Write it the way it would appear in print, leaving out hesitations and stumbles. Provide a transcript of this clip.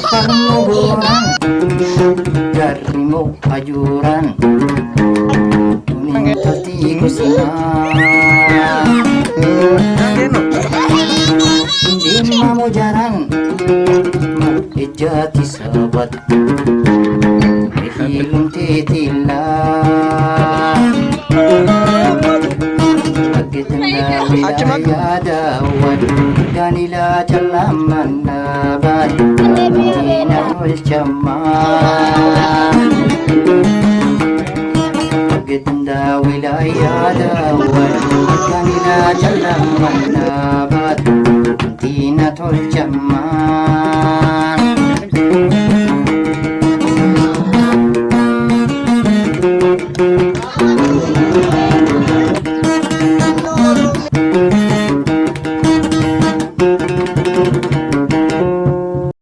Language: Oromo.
Permuburan darimu ajuran Tuning tatiku sinang Hindi mamujaran Ijati sabat Rihilum titila Agitanda wilaya dawad Ganila jalaman nabat Tinahul jaman Agitanda wilaya dawad Ganila jalaman nabat Tinahul jaman